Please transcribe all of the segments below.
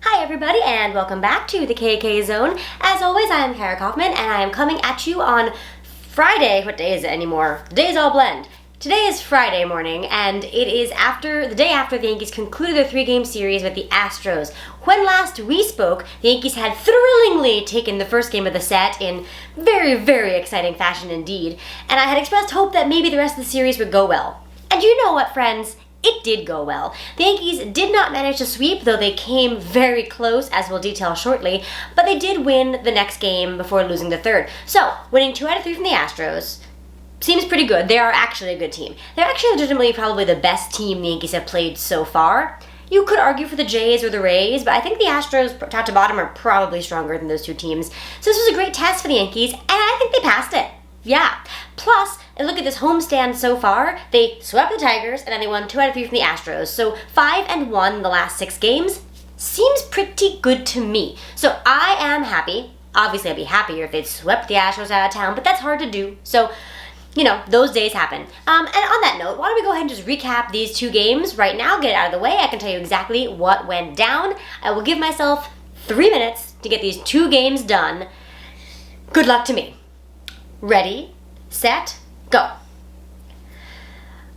Hi everybody and welcome back to the KK Zone. As always, I am Kara Kaufman and I am coming at you on Friday. What day is it anymore? The days all blend. Today is Friday morning and it is the day after the Yankees concluded their 3-game series with the Astros. When last we spoke, the Yankees had thrillingly taken the first game of the set in very, very exciting fashion indeed, and I had expressed hope that maybe the rest of the series would go well. And you know what, friends? It did go well. The Yankees did not manage to sweep, though they came very close, as we'll detail shortly, but they did win the next game before losing the third. So, winning 2 out of 3 from the Astros seems pretty good. They are actually a good team. They're actually legitimately probably the best team the Yankees have played so far. You could argue for the Jays or the Rays, but I think the Astros, top to bottom, are probably stronger than those two teams. So this was a great test for the Yankees, and I think they passed it. Yeah. Plus, and look at this homestand so far. They swept the Tigers, and then they won 2 out of 3 from the Astros. So 5-1 the last 6 games seems pretty good to me. So I am happy. Obviously, I'd be happier if they'd swept the Astros out of town, but that's hard to do. So, you know, those days happen. And on that note, why don't we go ahead and just recap these 2 games right now, get it out of the way. I can tell you exactly what went down. I will give myself 3 minutes to get these 2 games done. Good luck to me. Ready, set, go.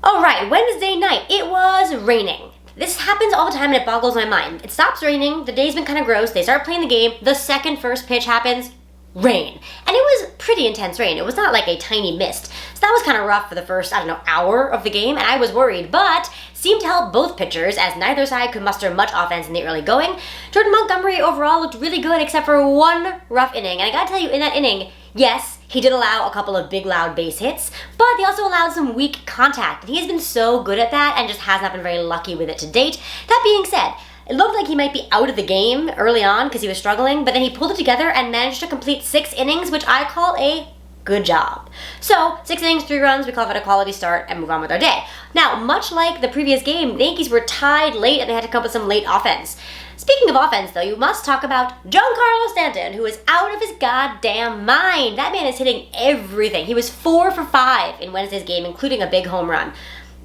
All right, Wednesday night, it was raining. This happens all the time and it boggles my mind. It stops raining, the day's been kind of gross, they start playing the game, the second first pitch happens, rain. And it was pretty intense rain. It was not like a tiny mist. So that was kind of rough for the first, hour of the game, and I was worried, but seemed to help both pitchers as neither side could muster much offense in the early going. Jordan Montgomery overall looked really good except for one rough inning. And I gotta tell you, in that inning, yes, he did allow a couple of big, loud base hits, but he also allowed some weak contact. And he has been so good at that and just has not been very lucky with it to date. That being said, it looked like he might be out of the game early on because he was struggling, but then he pulled it together and managed to complete 6 innings, which I call a good job. So, 6 innings, 3 runs, we call it a quality start and move on with our day. Now, much like the previous game, the Yankees were tied late and they had to come up with some late offense. Speaking of offense, though, you must talk about Giancarlo Stanton, who is out of his goddamn mind. That man is hitting everything. He was 4 for 5 in Wednesday's game, including a big home run.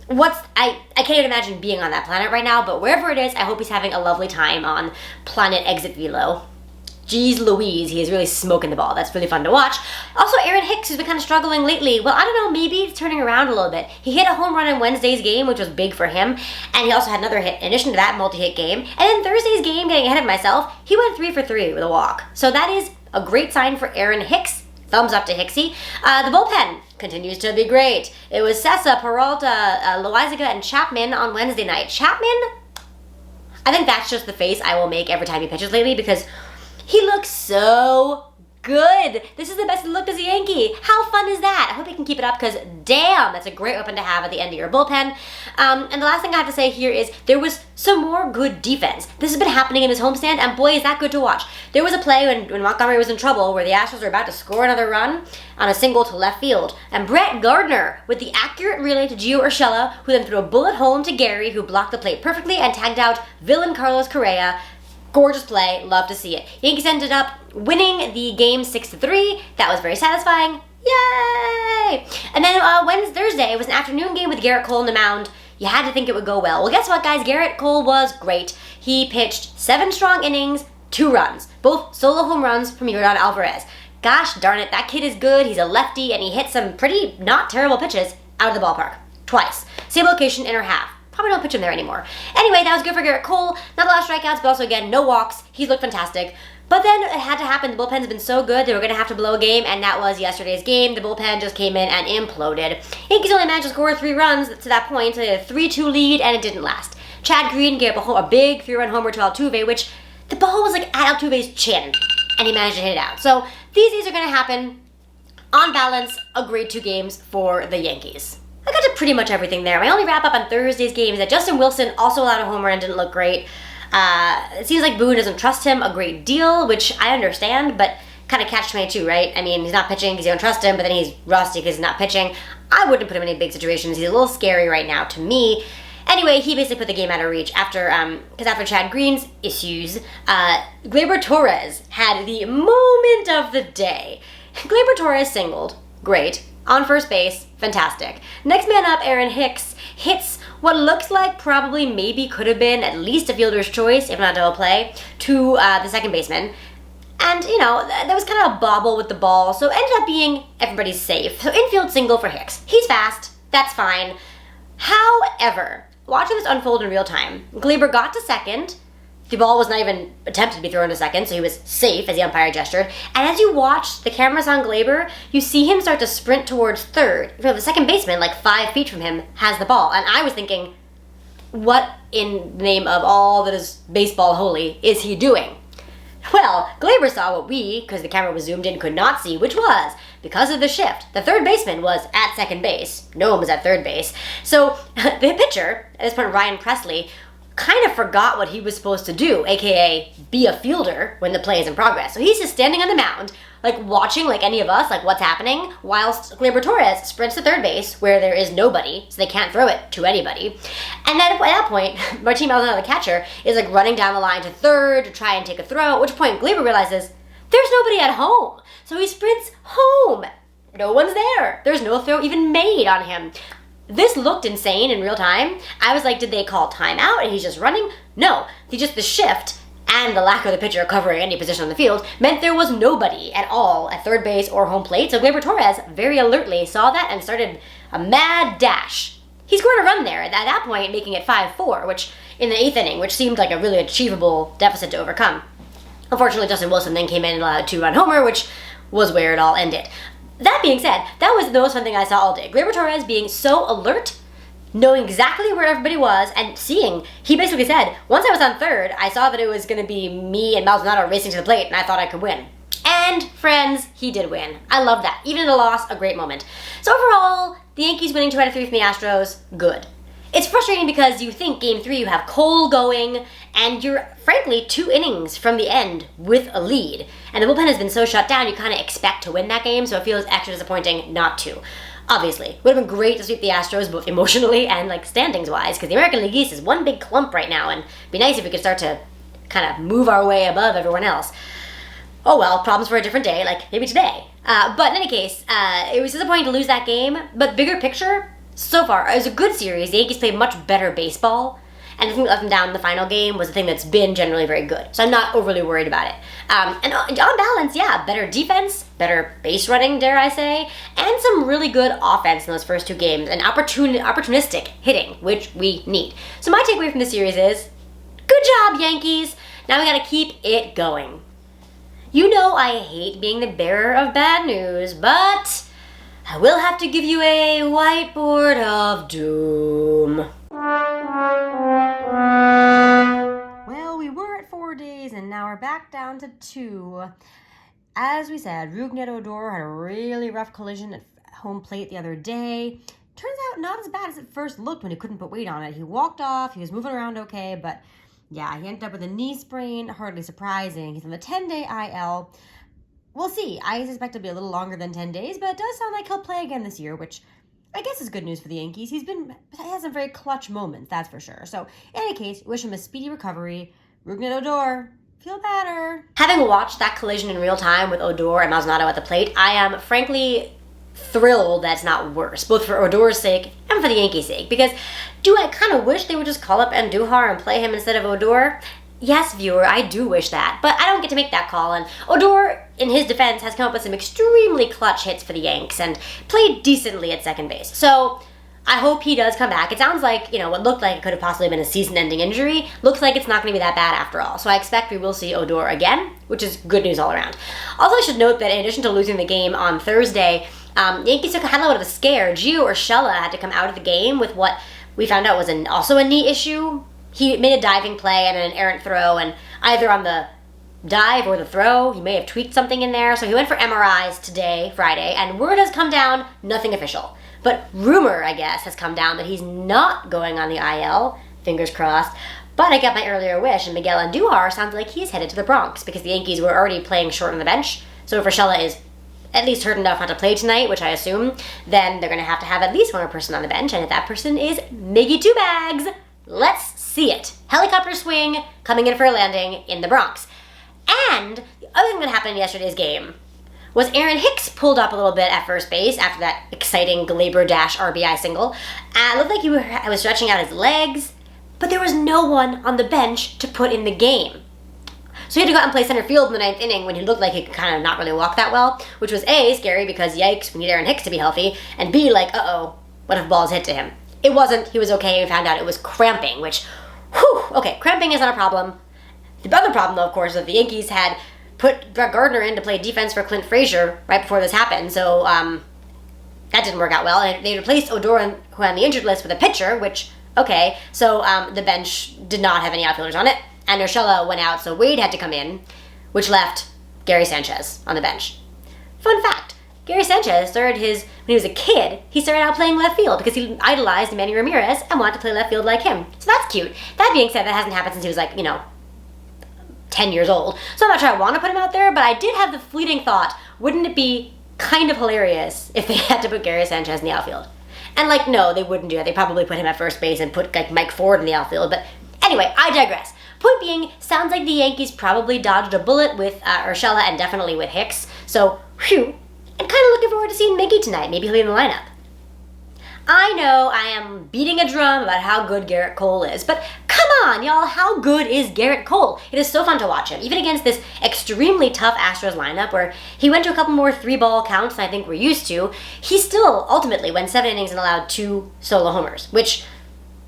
I can't even imagine being on that planet right now, but wherever it is, I hope he's having a lovely time on Planet Exit Velo. Jeez Louise, he is really smoking the ball. That's really fun to watch. Also, Aaron Hicks, who's been kind of struggling lately. Well, I don't know, maybe it's turning around a little bit. He hit a home run in Wednesday's game, which was big for him, and he also had another hit in addition to that multi-hit game. And in Thursday's game, getting ahead of myself, he went 3 for 3 with a walk. So that is a great sign for Aaron Hicks. Thumbs up to Hicksy. The bullpen continues to be great. It was Sessa, Peralta, Loizaga, and Chapman on Wednesday night. Chapman, I think that's just the face I will make every time he pitches lately because he looks so good. This is the best he looked as a Yankee. How fun is that? I hope he can keep it up because damn, that's a great weapon to have at the end of your bullpen. And the last thing I have to say here is there was some more good defense. This has been happening in his homestand, and boy, is that good to watch. There was a play when Montgomery was in trouble where the Astros were about to score another run on a single to left field. And Brett Gardner, with the accurate relay to Gio Urshela, who then threw a bullet home to Gary, who blocked the plate perfectly and tagged out villain Carlos Correa. Gorgeous play, love to see it. Yankees ended up winning the game 6-3. That was very satisfying. Yay! And then Thursday was an afternoon game with Garrett Cole on the mound. You had to think it would go well. Well, guess what, guys? Garrett Cole was great. He pitched 7 strong innings, 2 runs, both solo home runs from Yordan Alvarez. Gosh darn it, that kid is good. He's a lefty, and he hit some pretty not terrible pitches out of the ballpark. Twice. Same location, inner half. Probably don't pitch him there anymore. Anyway, that was good for Garrett Cole. Not a lot of strikeouts, but also, again, no walks. He's looked fantastic. But then it had to happen. The bullpen's been so good, they were going to have to blow a game, and that was yesterday's game. The bullpen just came in and imploded. Yankees only managed to score 3 runs to that point, so they had a 3-2 lead, and it didn't last. Chad Green gave up a big 3-run homer to Altuve, which the ball was like at Altuve's chin, and he managed to hit it out. So these days are going to happen. On balance, a great 2 games for the Yankees. I got to pretty much everything there. My only wrap up on Thursday's game is that Justin Wilson also allowed a homer and didn't look great. It seems like Boone doesn't trust him a great deal, which I understand, but kind of catch-22, right? I mean, he's not pitching because you don't trust him, but then he's rusty because he's not pitching. I wouldn't put him in any big situations. He's a little scary right now to me. Anyway, he basically put the game out of reach after Chad Green's issues. Gleyber Torres had the moment of the day. Gleyber Torres singled. Great. On first base, fantastic. Next man up, Aaron Hicks, hits what looks like probably maybe could have been at least a fielder's choice, if not double play, to the second baseman. And, there was kind of a bobble with the ball, so it ended up being everybody's safe. So infield single for Hicks. He's fast. That's fine. However, watching this unfold in real time, Gleyber got to second. The ball was not even attempted to be thrown to second, so he was safe as the umpire gestured. And as you watch the cameras on Gleyber, you see him start to sprint towards third. The second baseman, like 5 feet from him, has the ball. And I was thinking, what in the name of all that is baseball holy is he doing? Well, Gleyber saw what we, because the camera was zoomed in, could not see, which was, because of the shift, the third baseman was at second base. No one was at third base. So the pitcher, at this point Ryan Presley, kind of forgot what he was supposed to do, aka be a fielder when the play is in progress. So he's just standing on the mound, like watching like any of us, like what's happening, whilst Gleyber Torres sprints to third base where there is nobody, so they can't throw it to anybody. And then at that point, Martin Maldonado, the catcher, is like running down the line to third to try and take a throw, at which point Gleyber realizes there's nobody at home. So he sprints home. No one's there. There's no throw even made on him. This looked insane in real time. I was like, did they call timeout and he's just running? No, the shift and the lack of the pitcher covering any position on the field meant there was nobody at all at third base or home plate. So Gleyber Torres very alertly saw that and started a mad dash. He scored a run there, at that point making it 5-4, which in the 8th inning, which seemed like a really achievable deficit to overcome. Unfortunately, Justin Wilson then came in and allowed a 2-run homer, which was where it all ended. That being said, that was the most fun thing I saw all day. Gleyber Torres being so alert, knowing exactly where everybody was, and seeing, he basically said, once I was on third, I saw that it was going to be me and Maldonado racing to the plate, and I thought I could win. And, friends, he did win. I love that. Even in a loss, a great moment. So overall, the Yankees winning 2 out of 3 from the Astros, good. It's frustrating because you think Game 3 you have Cole going, and you're, frankly, 2 innings from the end with a lead. And the bullpen has been so shut down, you kind of expect to win that game, so it feels extra disappointing not to. Obviously, would have been great to sweep the Astros, both emotionally and, standings-wise, because the American League East is one big clump right now, and it'd be nice if we could start to kind of move our way above everyone else. Oh well, problems for a different day, like maybe today. But in any case, it was disappointing to lose that game, but bigger picture, so far, it was a good series. The Yankees played much better baseball, and the thing that let them down in the final game was the thing that's been generally very good. So I'm not overly worried about it. And on balance, yeah, better defense, better base running, dare I say, and some really good offense in those first 2 games, and opportunistic hitting, which we need. So my takeaway from the series is, good job, Yankees! Now we gotta keep it going. You know I hate being the bearer of bad news, but I will have to give you a whiteboard of doom. Well, we were at 4 days, and now we're back down to 2. As we said, Rougned Odor had a really rough collision at home plate the other day. Turns out not as bad as it first looked when he couldn't put weight on it. He walked off, he was moving around okay, but yeah, he ended up with a knee sprain, hardly surprising. He's on the 10-day IL. We'll see. I suspect it'll be a little longer than 10 days, but it does sound like he'll play again this year, which I guess is good news for the Yankees. He has some very clutch moments, that's for sure. So, in any case, wish him a speedy recovery. Rougned Odor, feel better. Having watched that collision in real time with Odor and Maldonado at the plate, I am frankly thrilled that it's not worse, both for Odor's sake and for the Yankees' sake, because do I kind of wish they would just call up Andujar and play him instead of Odor? Yes, viewer, I do wish that, but I don't get to make that call, and Odor, in his defense, has come up with some extremely clutch hits for the Yanks and played decently at second base. So I hope he does come back. It sounds like, what looked like it could have possibly been a season-ending injury, looks like it's not going to be that bad after all. So I expect we will see Odor again, which is good news all around. Also, I should note that in addition to losing the game on Thursday, the Yankees had a little bit of a scare. Gio Urshela had to come out of the game with what we found out was also a knee issue. He made a diving play and an errant throw, and either on the dive or the throw, he may have tweaked something in there. So he went for MRIs today, Friday, and word has come down, nothing official. But rumor, I guess, has come down that he's not going on the IL, fingers crossed. But I got my earlier wish, and Miguel Andujar sounds like he's headed to the Bronx because the Yankees were already playing short on the bench. So if Urshela is at least hurt enough not to play tonight, which I assume, then they're going to have at least one more person on the bench, and if that person is Miggy Two Bags, let's see it. Helicopter swing coming in for a landing in the Bronx. And the other thing that happened in yesterday's game was Aaron Hicks pulled up a little bit at first base after that exciting Glaber dash RBI single. It looked like he was stretching out his legs, but there was no one on the bench to put in the game. So he had to go out and play center field in the 9th inning when he looked like he could kind of not really walk that well, which was A, scary because yikes, we need Aaron Hicks to be healthy, and B, like, uh-oh, what if balls hit to him? It wasn't. He was okay. We found out it was cramping, which, whew, okay, cramping is not a problem. The other problem, though, of course, is that the Yankees had put Brett Gardner in to play defense for Clint Frazier right before this happened, so that didn't work out well. And they replaced Odor, who on the injured list, with a pitcher, which, okay, so the bench did not have any outfielders on it. And Urshela went out, so Wade had to come in, which left Gary Sanchez on the bench. Fun fact, Gary Sanchez when he was a kid, he started out playing left field because he idolized Manny Ramirez and wanted to play left field like him. So that's cute. That being said, that hasn't happened since he was 10 years old. So I'm not sure I want to put him out there, but I did have the fleeting thought, wouldn't it be kind of hilarious if they had to put Gary Sanchez in the outfield? And no, they wouldn't do that. They probably put him at first base and put Mike Ford in the outfield. But anyway, I digress. Point being, sounds like the Yankees probably dodged a bullet with Urshela and definitely with Hicks. So, whew, I'm kind of looking forward to seeing Miggy tonight. Maybe he'll be in the lineup. I know I am beating a drum about how good Garrett Cole is, but come on, y'all, how good is Garrett Cole? It is so fun to watch him, even against this extremely tough Astros lineup where he went to a couple more 3-ball counts than I think we're used to. He still ultimately went 7 innings and allowed 2 solo homers, which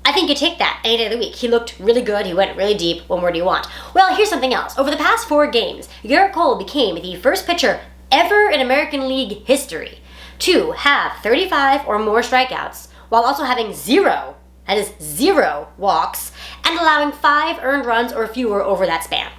I think you take that any day of the week. He looked really good. He went really deep. What more do you want? Well, here's something else. Over the past 4 games, Garrett Cole became the first pitcher ever in American League history to have 35 or more strikeouts while also having 0 walks and allowing 5 earned runs or fewer over that span.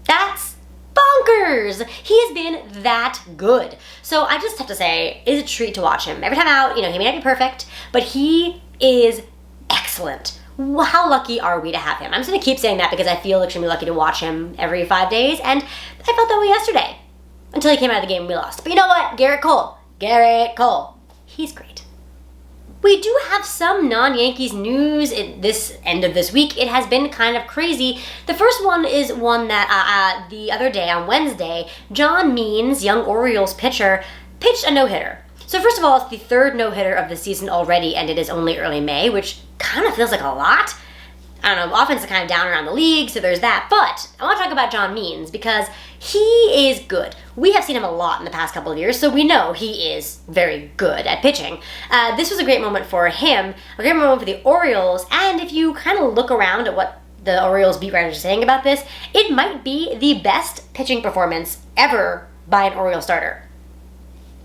That's bonkers! He has been that good. So I just have to say, it's a treat to watch him. Every time out, he may not be perfect, but he is excellent. How lucky are we to have him? I'm just going to keep saying that because I feel extremely lucky to watch him every 5 days, and I felt that way yesterday until he came out of the game and we lost. But you know what? Garrett Cole, he's great. We do have some non-Yankees news at this end of this week. It has been kind of crazy. The first one is one that the other day on Wednesday, John Means, young Orioles pitcher, pitched a no-hitter. So first of all, it's the 3rd no-hitter of the season already, and it is only early May, which kind of feels like a lot. I don't know, offense is kind of down around the league, so there's that. But I want to talk about John Means because he is good. We have seen him a lot in the past couple of years, so we know he is very good at pitching. This was a great moment for him, a great moment for the Orioles, and if you kind of look around at what the Orioles beat writers are saying about this, it might be the best pitching performance ever by an Oriole starter.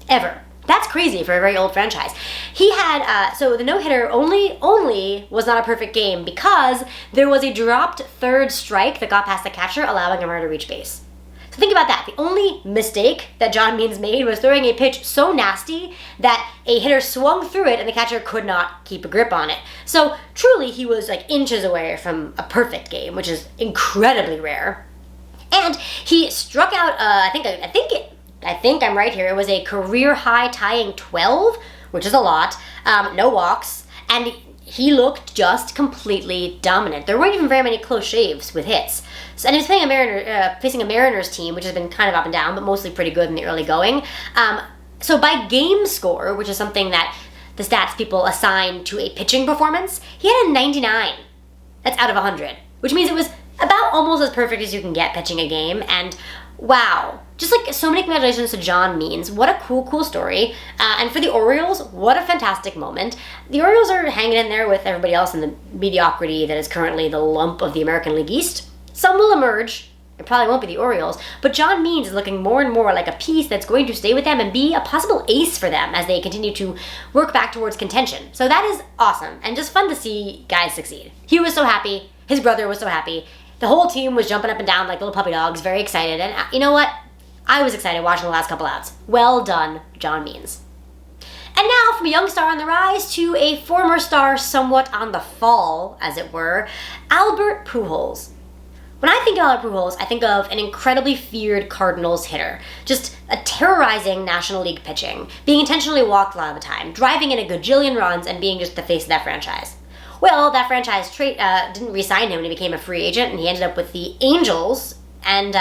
Ever. That's crazy for a very old franchise. He had, so the no-hitter only was not a perfect game because there was a dropped 3rd strike that got past the catcher, allowing him to reach base. So think about that. The only mistake that John Means made was throwing a pitch so nasty that a hitter swung through it and the catcher could not keep a grip on it. So truly, he was inches away from a perfect game, which is incredibly rare. And he struck out, I think I'm right here. It was a career high tying 12, which is a lot. No walks, and he looked just completely dominant. There weren't even very many close shaves with hits. So, and he was playing facing a Mariners team, which has been kind of up and down, but mostly pretty good in the early going. So by game score, which is something that the stats people assign to a pitching performance, he had a 99. That's out of 100, which means it was about almost as perfect as you can get pitching a game. And wow, just so many congratulations to John Means. What a cool story. And for the Orioles, what a fantastic moment. The Orioles are hanging in there with everybody else in the mediocrity that is currently the lump of the American League East. Some will emerge. It probably won't be the Orioles, but John Means is looking more and more like a piece that's going to stay with them and be a possible ace for them as they continue to work back towards contention. So that is awesome and just fun to see guys succeed. He was so happy. His brother was so happy. The whole team was jumping up and down like little puppy dogs, very excited. And you know what? I was excited watching the last couple outs. Well done, John Means. And now from a young star on the rise to a former star somewhat on the fall, as it were, Albert Pujols. When I think of Albert Pujols, I think of an incredibly feared Cardinals hitter. Just a terrorizing National League pitching, being intentionally walked a lot of the time, driving in a gajillion runs, and being just the face of that franchise. Well, that franchise didn't re-sign him when he became a free agent, and he ended up with the Angels, and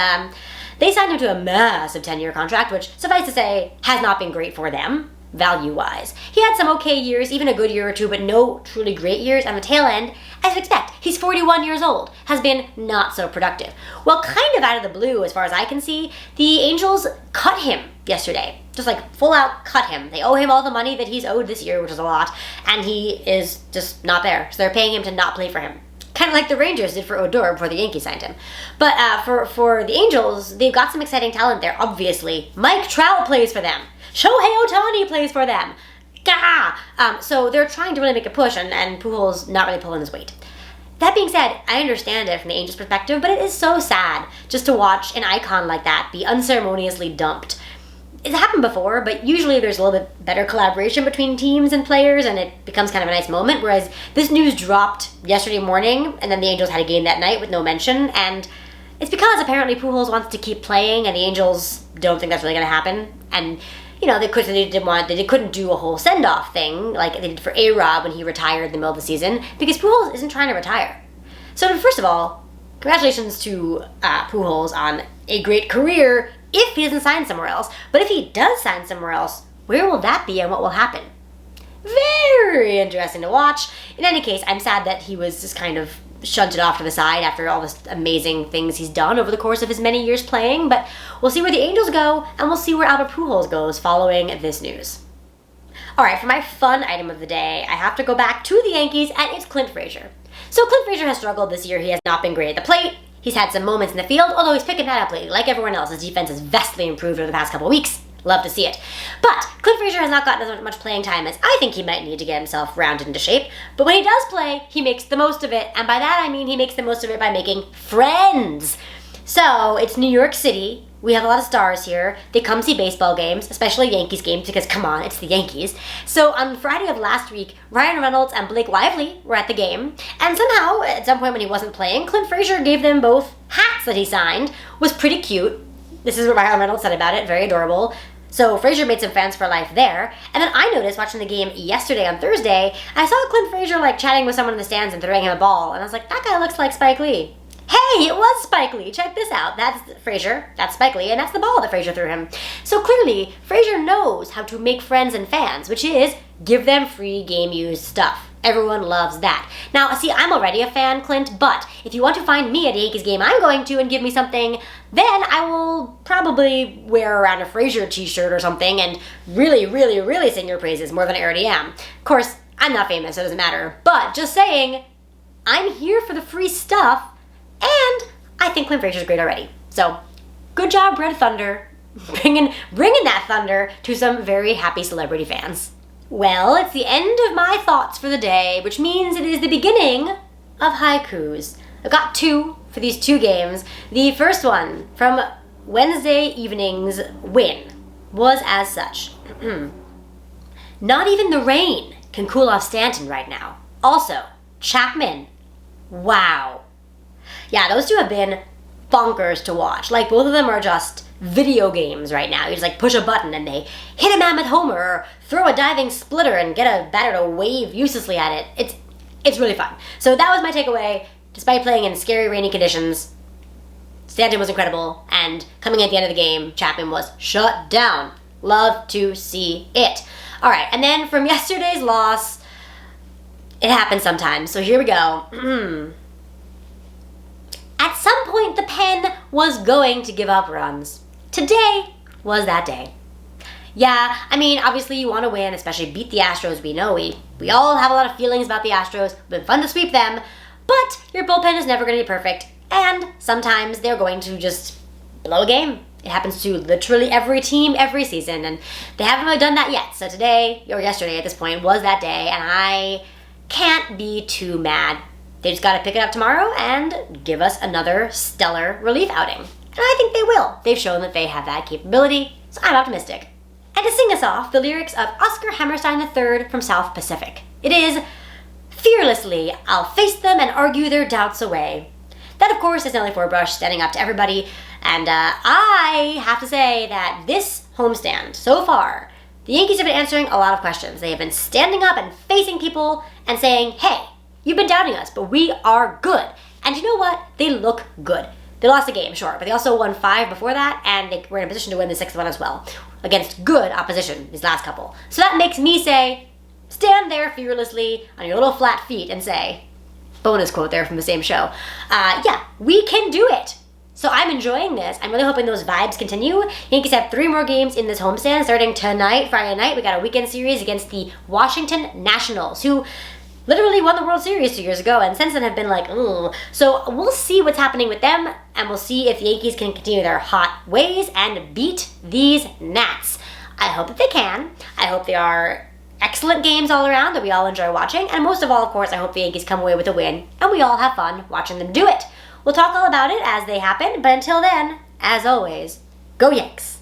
They signed him to a massive 10-year contract, which, suffice to say, has not been great for them, value-wise. He had some okay years, even a good year or two, but no truly great years on the tail end. As you'd expect, he's 41 years old, has been not so productive. Well, kind of out of the blue, as far as I can see, the Angels cut him yesterday. Just like full out cut him. They owe him all the money that he's owed this year, which is a lot, and he is just not there. So they're paying him to not play for him. Kind of like the Rangers did for Odor before the Yankees signed him. But for the Angels, they've got some exciting talent there, obviously. Mike Trout plays for them. Shohei Ohtani plays for them. Gah! So they're trying to really make a push, and Pujols not really pulling his weight. That being said, I understand it from the Angels' perspective, but it is so sad just to watch an icon like that be unceremoniously dumped. It's happened before, but usually there's a little bit better collaboration between teams and players, and it becomes kind of a nice moment, whereas this news dropped yesterday morning, and then the Angels had a game that night with no mention, and it's because apparently Pujols wants to keep playing, and the Angels don't think that's really going to happen, and they couldn't do a whole send-off thing like they did for A-Rod when he retired in the middle of the season, because Pujols isn't trying to retire. So first of all, congratulations to Pujols on a great career if he doesn't sign somewhere else. But if he does sign somewhere else, where will that be and what will happen? Very interesting to watch. In any case, I'm sad that he was just kind of shunted off to the side after all the amazing things he's done over the course of his many years playing. But we'll see where the Angels go, and we'll see where Albert Pujols goes following this news. All right, for my fun item of the day, I have to go back to the Yankees, and it's Clint Frazier. So Clint Frazier has struggled this year. He has not been great at the plate. He's had some moments in the field, although he's picking that up lately. Like everyone else, his defense has vastly improved over the past couple of weeks. Love to see it. But Clint Frazier has not gotten as much playing time as I think he might need to get himself rounded into shape. But when he does play, he makes the most of it. And by that I mean he makes the most of it by making friends. So it's New York City. We have a lot of stars here. They come see baseball games, especially Yankees games, because come on, it's the Yankees. So on Friday of last week, Ryan Reynolds and Blake Lively were at the game, and somehow, at some point when he wasn't playing, Clint Frazier gave them both hats that he signed. Was pretty cute. This is what Ryan Reynolds said about it, very adorable. So Frazier made some fans for life there. And then I noticed watching the game yesterday on Thursday, I saw Clint Frazier chatting with someone in the stands and throwing him a ball, and I was like, that guy looks like Spike Lee. Hey, it was Spike Lee. Check this out. That's Frazier, that's Spike Lee, and that's the ball that Frazier threw him. So clearly, Frazier knows how to make friends and fans, which is give them free game-used stuff. Everyone loves that. Now, see, I'm already a fan, Clint, but if you want to find me at a Yankees game I'm going to and give me something, then I will probably wear around a Frazier t-shirt or something and really, really, really sing your praises more than I already am. Of course, I'm not famous, so it doesn't matter, but just saying, I'm here for the free stuff, and I think Clint Frazier's great already. So, good job, Red Thunder, bringing that thunder to some very happy celebrity fans. Well, it's the end of my thoughts for the day, which means it is the beginning of haikus. I've got two for these two games. The first one from Wednesday evening's win was as such. Not even the rain can cool off Stanton right now. Also, Chapman. Wow. Yeah, those two have been bonkers to watch. Both of them are just video games right now. You just push a button and they hit a mammoth homer or throw a diving splitter and get a batter to wave uselessly at it. It's really fun. So that was my takeaway. Despite playing in scary rainy conditions, Stanton was incredible, and coming at the end of the game, Chapman was shut down. Love to see it. All right, and then from yesterday's loss, it happens sometimes. So here we go. At some point, the pen was going to give up runs. Today was that day. Yeah, I mean, obviously you want to win, especially beat the Astros. We know we all have a lot of feelings about the Astros. It's been fun to sweep them, but your bullpen is never going to be perfect, and sometimes they're going to just blow a game. It happens to literally every team every season, and they haven't really done that yet. So today, or yesterday at this point, was that day, and I can't be too mad. They just got to pick it up tomorrow and give us another stellar relief outing. And I think they will. They've shown that they have that capability, so I'm optimistic. And to sing us off, the lyrics of Oscar Hammerstein III from South Pacific. It is, fearlessly, I'll face them and argue their doubts away. That, of course, is Nellie Forbrush standing up to everybody, and I have to say that this homestand, so far, the Yankees have been answering a lot of questions. They have been standing up and facing people and saying, hey, you've been doubting us, but we are good. And you know what? They look good. They lost a game, sure, but they also won 5 before that, and they were in a position to win the 6th one as well, against good opposition, these last couple. So that makes me say, stand there fearlessly on your little flat feet and say, bonus quote there from the same show, yeah, we can do it. So I'm enjoying this. I'm really hoping those vibes continue. Yankees have 3 more games in this homestand starting tonight, Friday night. We got a weekend series against the Washington Nationals, who literally won the World Series 2 years ago, and since then have been like, ugh. So we'll see what's happening with them, and we'll see if the Yankees can continue their hot ways and beat these Nats. I hope that they can. I hope they are excellent games all around that we all enjoy watching, and most of all, of course, I hope the Yankees come away with a win, and we all have fun watching them do it. We'll talk all about it as they happen, but until then, as always, go Yanks!